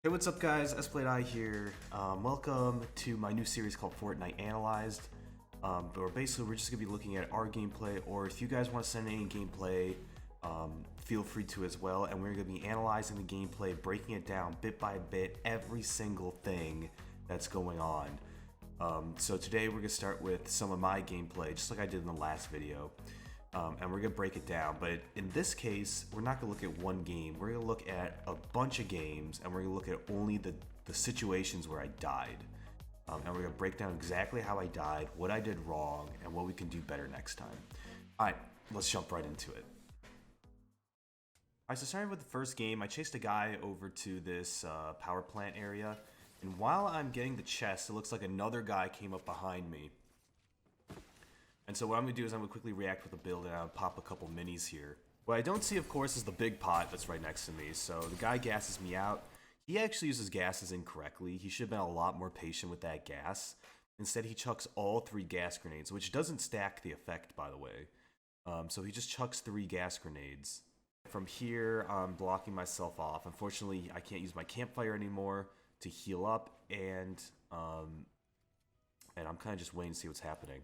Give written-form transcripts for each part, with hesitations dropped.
Hey, what's up, guys? I here. Welcome to my new series called Fortnite Analyzed. Where basically we're just gonna be looking at our gameplay, or if you guys want to send any gameplay, feel free to as well. And we're gonna be analyzing the gameplay, breaking it down bit by bit, every single thing that's going on. So today we're gonna start with some of my gameplay, just like I did in the last video. And we're gonna break it down, but in this case we're not gonna look at one game. We're gonna look at a bunch of games, and we're gonna look at only the situations where I died, and we're gonna break down exactly how I died, what I did wrong, and what we can do better next time. Alright, let's jump right into it. Alright, so starting with the first game, I chased a guy over to this power plant area, and while I'm getting the chest, it looks like another guy came up behind me. And so what I'm going to do is I'm going to quickly react with a build, and I'll pop a couple minis here. What I don't see, of course, is the big pot that's right next to me. So the guy gasses me out. He actually uses gases incorrectly. He should have been a lot more patient with that gas. Instead, he chucks all 3 gas grenades, which doesn't stack the effect, by the way. So he just chucks 3 gas grenades. From here, I'm blocking myself off. Unfortunately, I can't use my campfire anymore to heal up, and I'm kind of just waiting to see what's happening.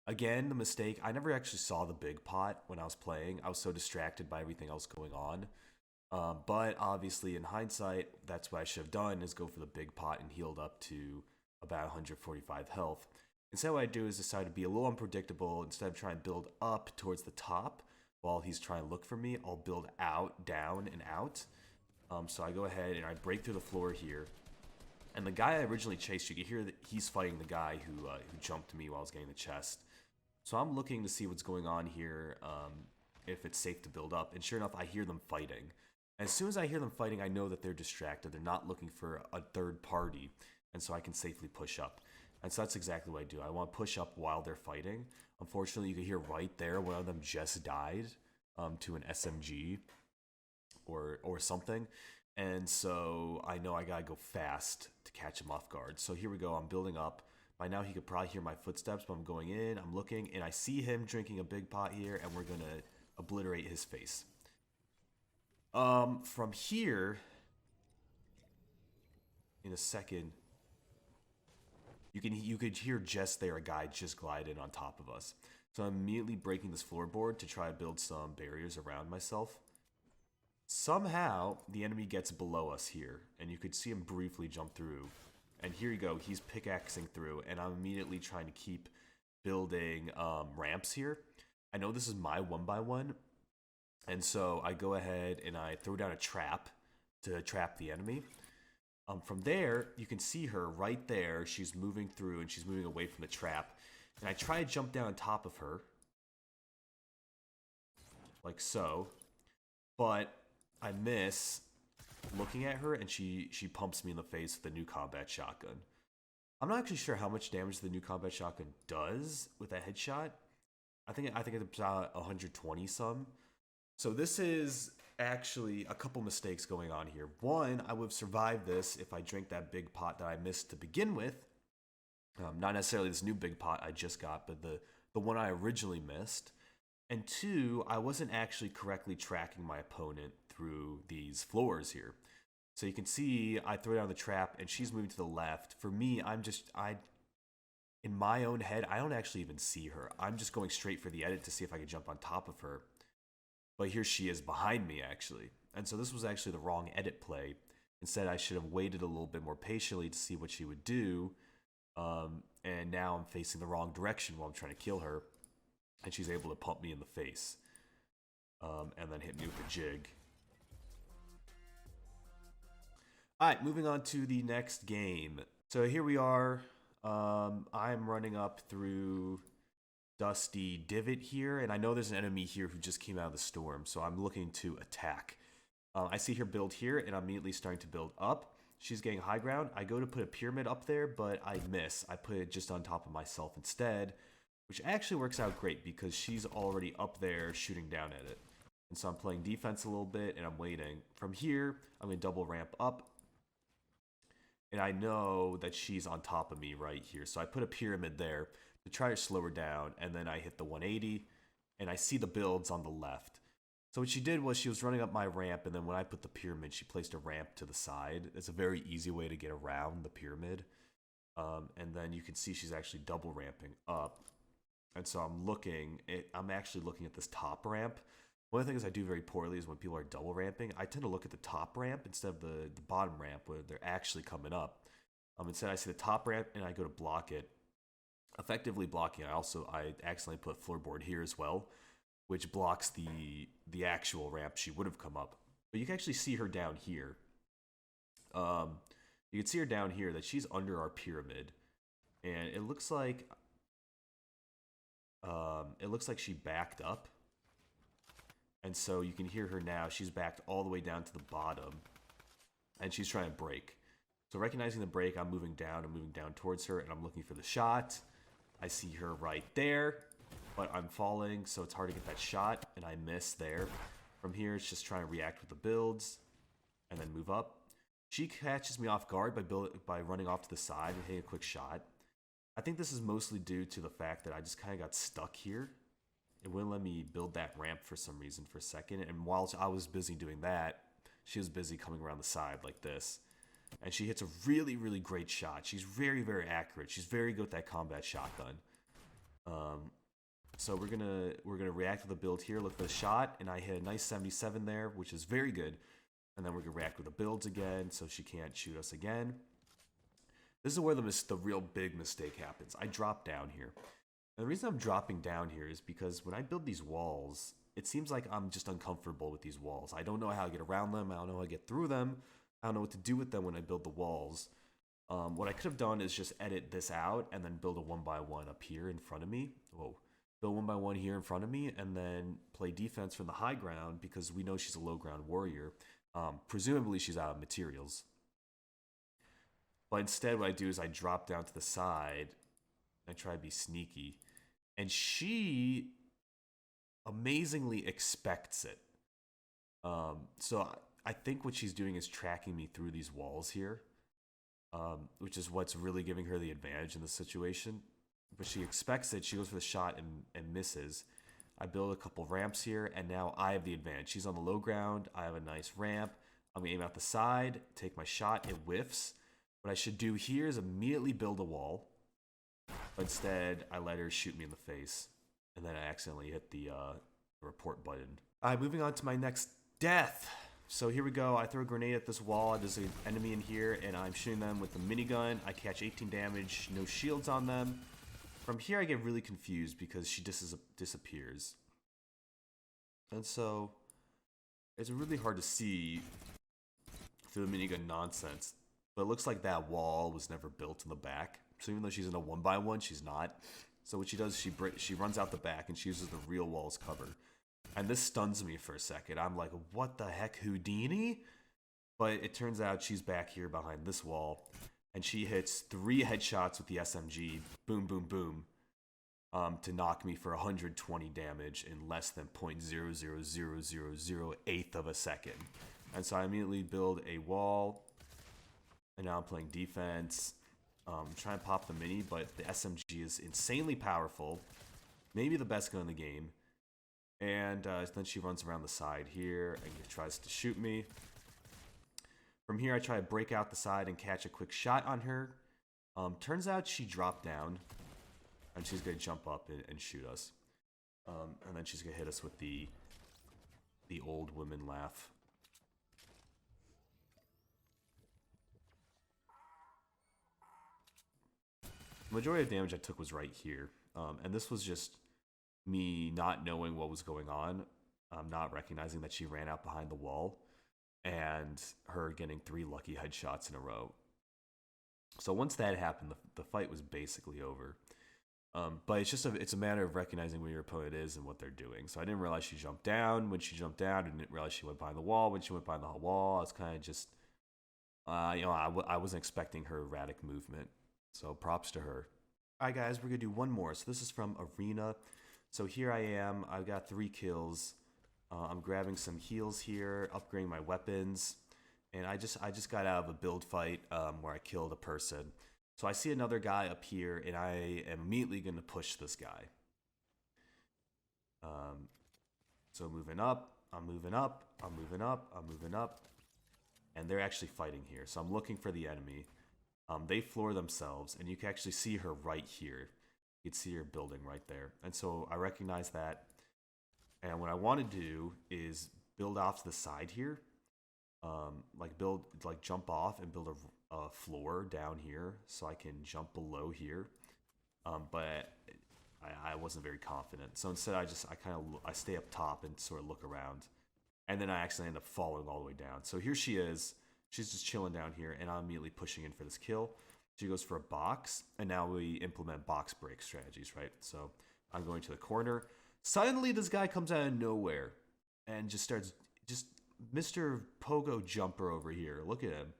Again, the mistake, I never actually saw the big pot when I was playing. I was so distracted by everything else going on. But obviously, in hindsight, that's what I should have done, is go for the big pot and healed up to about 145 health. Instead, what I do is decide to be a little unpredictable. Instead of trying to build up towards the top while he's trying to look for me, I'll build out, down, and out. So I go ahead and I break through the floor here. And the guy I originally chased, you can hear that he's fighting the guy who jumped me while I was getting the chest. So I'm looking to see what's going on here, if it's safe to build up. And sure enough, I hear them fighting. As soon as I hear them fighting, I know that they're distracted. They're not looking for a third party. And so I can safely push up. And so that's exactly what I do. I want to push up while they're fighting. Unfortunately, you can hear right there, one of them just died to an SMG or something. And so I know I gotta go fast to catch him off guard. So here we go, I'm building up. By now he could probably hear my footsteps, but I'm going in, I'm looking, and I see him drinking a big pot here, and we're gonna obliterate his face. From here, in a second, you could hear just there a guy just glide in on top of us. So I'm immediately breaking this floorboard to try to build some barriers around myself. Somehow, the enemy gets below us here, and you could see him briefly jump through. And here you go, he's pickaxing through, and I'm immediately trying to keep building ramps here. I know this is my 1x1, and so I go ahead and I throw down a trap to trap the enemy. From there, you can see her right there. She's moving through, and she's moving away from the trap. And I try to jump down on top of her, like so, but I miss looking at her, and she pumps me in the face with the new combat shotgun. I'm not actually sure how much damage the new combat shotgun does with that headshot. I think it's about 120 some. So this is actually a couple mistakes going on here. One, I would have survived this if I drank that big pot that I missed to begin with. Not necessarily this new big pot I just got, but the one I originally missed. And 2, I wasn't actually correctly tracking my opponent through these floors here. So you can see I throw down the trap, and she's moving to the left. For me, in my own head, I don't actually even see her. I'm just going straight for the edit to see if I can jump on top of her. But here she is behind me, actually. And so this was actually the wrong edit play. Instead, I should have waited a little bit more patiently to see what she would do. And now I'm facing the wrong direction while I'm trying to kill her. And she's able to pump me in the face. And then hit me with a jig. Alright, moving on to the next game. So here we are. I'm running up through Dusty Divot here. And I know there's an enemy here who just came out of the storm. So I'm looking to attack. I see her build here, and I'm immediately starting to build up. She's getting high ground. I go to put a pyramid up there, but I miss. I put it just on top of myself instead, which actually works out great because she's already up there shooting down at it. And so I'm playing defense a little bit, and I'm waiting. From here, I'm going to double ramp up. And I know that she's on top of me right here. So I put a pyramid there to try to slow her down, and then I hit the 180, and I see the builds on the left. So what she did was she was running up my ramp, and then when I put the pyramid, she placed a ramp to the side. It's a very easy way to get around the pyramid. And then you can see she's actually double ramping up. And so I'm actually looking at this top ramp. One of the things I do very poorly is when people are double ramping, I tend to look at the top ramp instead of the bottom ramp where they're actually coming up. Instead, I see the top ramp and I go to block it. Effectively blocking, I accidentally put floorboard here as well, which blocks the actual ramp she would have come up. But you can actually see her down here. You can see her down here that she's under our pyramid, and it looks like she backed up. And so you can hear her now. She's backed all the way down to the bottom, and she's trying to break. So recognizing the break, I'm moving down towards her, and I'm looking for the shot. I see her right there, but I'm falling, so it's hard to get that shot, and I miss there. From here, it's just trying to react with the builds, and then move up. She catches me off guard by running off to the side and hitting a quick shot. I think this is mostly due to the fact that I just kind of got stuck here. It wouldn't let me build that ramp for some reason for a second, and while I was busy doing that, she was busy coming around the side like this. And she hits a really, really great shot. She's very, very accurate. She's very good at that combat shotgun. So we're gonna react to the build here, look for the shot, and I hit a nice 77 there, which is very good. And then we're gonna react with the builds again, so she can't shoot us again. This is where the real big mistake happens. I drop down here. And the reason I'm dropping down here is because when I build these walls, it seems like I'm just uncomfortable with these walls. I don't know how to get around them. I don't know how to get through them. I don't know what to do with them when I build the walls. What I could have done is just edit this out and then build a 1x1 up here in front of me. Whoa. Build 1x1 here in front of me and then play defense from the high ground because we know she's a low ground warrior. Presumably she's out of materials. But instead what I do is I drop down to the side and I try to be sneaky. And she amazingly expects it. So I think what she's doing is tracking me through these walls here, which is what's really giving her the advantage in the situation. But she expects it. She goes for the shot and misses. I build a couple ramps here, and now I have the advantage. She's on the low ground. I have a nice ramp. I'm going to aim out the side, take my shot. It whiffs. What I should do here is immediately build a wall. But instead, I let her shoot me in the face. And then I accidentally hit the report button. All right, moving on to my next death. So here we go. I throw a grenade at this wall. There's an enemy in here, and I'm shooting them with the minigun. I catch 18 damage. No shields on them. From here, I get really confused because she disappears. And so, it's really hard to see through the minigun nonsense. But it looks like that wall was never built in the back. So even though she's in a 1x1, she's not. So what she does, she runs out the back and she uses the real wall as cover. And this stuns me for a second. I'm like, what the heck, Houdini? But it turns out she's back here behind this wall. And she hits 3 headshots with the SMG. Boom, boom, boom. To knock me for 120 damage in less than 0.00008 of a second. And so I immediately build a wall. And now I'm playing defense. Trying to pop the mini, but the SMG is insanely powerful. Maybe the best gun in the game. And then she runs around the side here and tries to shoot me. From here, I try to break out the side and catch a quick shot on her. Turns out she dropped down. And she's going to jump up and shoot us. And then she's going to hit us with the old women laugh. The majority of damage I took was right here. And this was just me not knowing what was going on. Not recognizing that she ran out behind the wall. And her getting 3 lucky headshots in a row. So once that happened, the fight was basically over. But it's a matter of recognizing where your opponent is and what they're doing. So I didn't realize she jumped down. When she jumped down, I didn't realize she went behind the wall. When she went behind the wall, I was kind of just, I wasn't expecting her erratic movement. So props to her. All right, guys, we're going to do one more. So this is from Arena. So here I am. I've got 3 kills. I'm grabbing some heals here, upgrading my weapons. And I just got out of a build fight where I killed a person. So I see another guy up here, and I am immediately going to push this guy. So moving up, I'm moving up, I'm moving up, I'm moving up. And they're actually fighting here. So I'm looking for the enemy. They floor themselves, and you can actually see her right here. You can see her building right there. And so I recognize that. And what I want to do is build off to the side here. Like jump off and build a floor down here so I can jump below here. But I wasn't very confident. So instead I stay up top and sort of look around. And then I actually end up falling all the way down. So here she is. She's just chilling down here, and I'm immediately pushing in for this kill. She goes for a box, and now we implement box break strategies, right? So I'm going to the corner. Suddenly, this guy comes out of nowhere and just starts, Mr. Pogo Jumper over here. Look at him.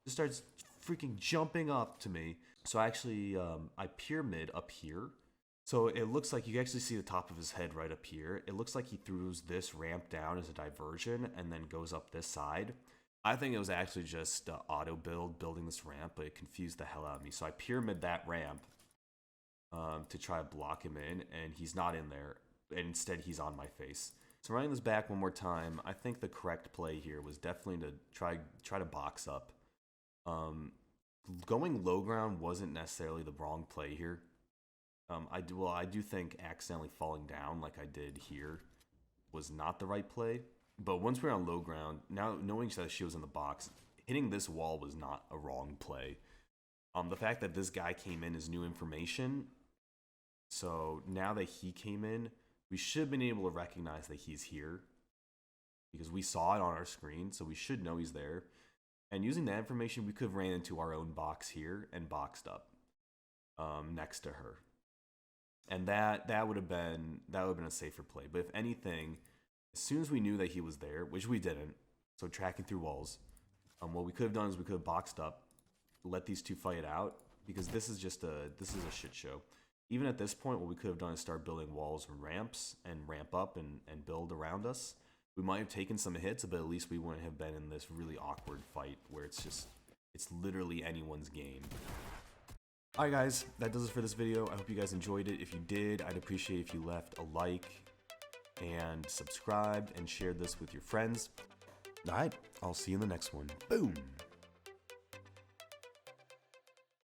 Just starts freaking jumping up to me. So actually, I pyramid up here. So it looks like you actually see the top of his head right up here. It looks like he throws this ramp down as a diversion and then goes up this side. I think it was actually just auto building this ramp, but it confused the hell out of me. So I pyramid that ramp to try to block him in, and he's not in there. And instead, he's on my face. So running this back one more time, I think the correct play here was definitely to try to box up. Going low ground wasn't necessarily the wrong play here. I do think accidentally falling down like I did here was not the right play. But once we're on low ground, now knowing that she was in the box, hitting this wall was not a wrong play. The fact that this guy came in is new information. So now that he came in, we should have been able to recognize that he's here because we saw it on our screen. So we should know he's there. And using that information, we could have ran into our own box here and boxed up next to her. And that would have been a safer play. But if anything, as soon as we knew that he was there, which we didn't, so tracking through walls, what we could have done is we could have boxed up, let these two fight it out, because this is a shit show. Even at this point, what we could have done is start building walls and ramps and ramp up and build around us. We might have taken some hits, but at least we wouldn't have been in this really awkward fight where it's literally anyone's game. Alright guys, that does it for this video. I hope you guys enjoyed it. If you did, I'd appreciate if you left a like and subscribed and shared this with your friends. Alright, I'll see you in the next one. Boom!